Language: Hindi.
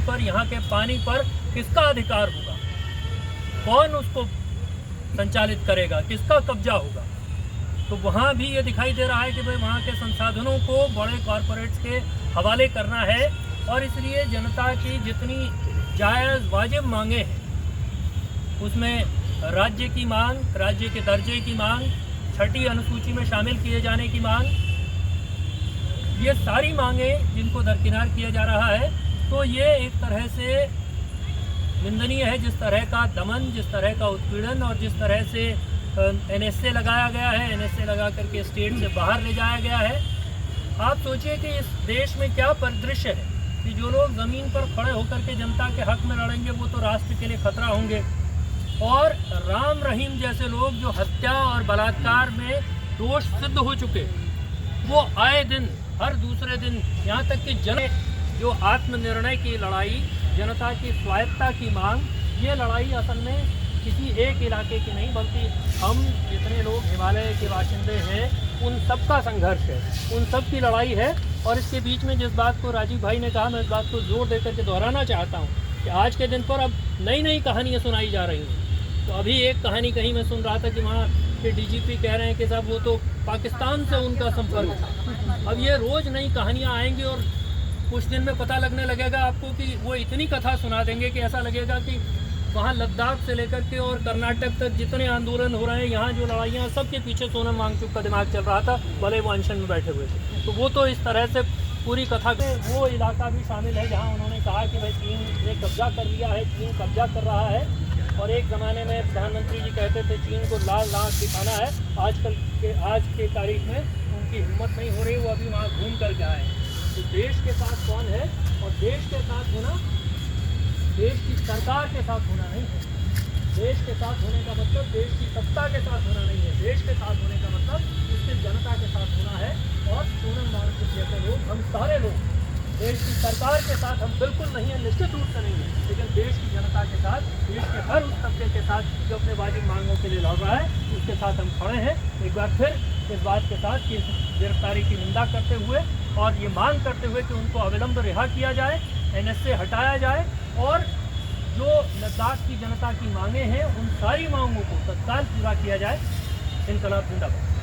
पर, यहाँ के पानी पर किसका अधिकार होगा, कौन उसको संचालित करेगा, किसका कब्जा होगा। तो वहाँ भी ये दिखाई दे रहा है कि भाई वहाँ के संसाधनों को बड़े कॉरपोरेट्स के हवाले करना है, और इसलिए जनता की जितनी जायज़ वाजिब मांगे हैं उसमें राज्य की मांग, राज्य के दर्जे की मांग, छठी अनुसूची में शामिल किए जाने की मांग, ये सारी मांगें जिनको दरकिनार किया जा रहा है, तो ये एक तरह से निंदनीय है। जिस तरह का दमन, जिस तरह का उत्पीड़न और जिस तरह से एनएसए लगाया गया है, एनएसए लगा करके स्टेट से बाहर ले जाया गया है। आप सोचिए कि इस देश में क्या परिदृश्य है कि जो लोग ज़मीन पर खड़े होकर के जनता के हक में लड़ेंगे वो तो राष्ट्र के लिए खतरा होंगे, और राम रहीम जैसे लोग जो हत्या और बलात्कार में दोष सिद्ध हो चुके, वो आए दिन, हर दूसरे दिन, यहाँ तक कि जो आत्मनिर्णय की लड़ाई, जनता की स्वायत्ता की मांग, ये लड़ाई असल में किसी एक इलाके की नहीं बल्कि हम जितने लोग हिमालय के बाशिंदे हैं उन सब का संघर्ष है, उन सब की लड़ाई है। और इसके बीच में जिस बात को राजीव भाई ने कहा, मैं इस बात को जोर देकर के दोहराना चाहता हूँ कि आज के दिन पर अब नई नई कहानियाँ सुनाई जा रही हैं। तो अभी एक कहानी कहीं मैं सुन रहा था कि वहाँ के डीजीपी कह रहे हैं कि साहब वो तो पाकिस्तान से उनका संपर्क था। अब ये रोज़ नई कहानियाँ आएंगी और कुछ दिन में पता लगने लगेगा आपको कि वो इतनी कथा सुना देंगे कि ऐसा लगेगा कि वहाँ लद्दाख से लेकर के और कर्नाटक तक जितने आंदोलन हो रहे हैं, यहाँ जो लड़ाइयाँ, सबके पीछे सोनम वांगचुक का दिमाग चल रहा था, भले वो अनशन में बैठे हुए थे। तो वो तो इस तरह से पूरी कथा के वो इलाका भी शामिल है जहाँ उन्होंने कहा कि भाई चीन ने कब्जा कर लिया है, चीन कब्जा कर रहा है। और एक ज़माने में प्रधानमंत्री जी कहते थे चीन को लाल आँख दिखाना है, आज के तारीख में उनकी हिम्मत नहीं हो रही, वो अभी वहाँ घूम कर गया है। तो देश के साथ कौन है, और देश के साथ होना देश की सरकार के साथ होना नहीं है। देश के साथ होने का मतलब देश की सत्ता के साथ होना नहीं है। देश के साथ होने का मतलब इससे जनता के साथ होना है। और सोनम वांगचुक जैसे लोग, हम सारे लोग देश की सरकार के साथ हम बिल्कुल नहीं है, निश्चित रूप से नहीं है, लेकिन देश की जनता के साथ, देश के हर उस तबके के साथ जो अपने वाजिब मांगों के लिए लड़ रहा है, उसके साथ हम खड़े हैं। एक बार फिर इस बात के साथ कि गिरफ्तारी की निंदा करते हुए और ये मांग करते हुए कि उनको अविलंब रिहा किया जाए, एनएसए हटाया जाए, और जो लद्दाख की जनता की मांगे हैं उन सारी मांगों को तत्काल पूरा किया जाए। इनकलाब जिंदाबाद।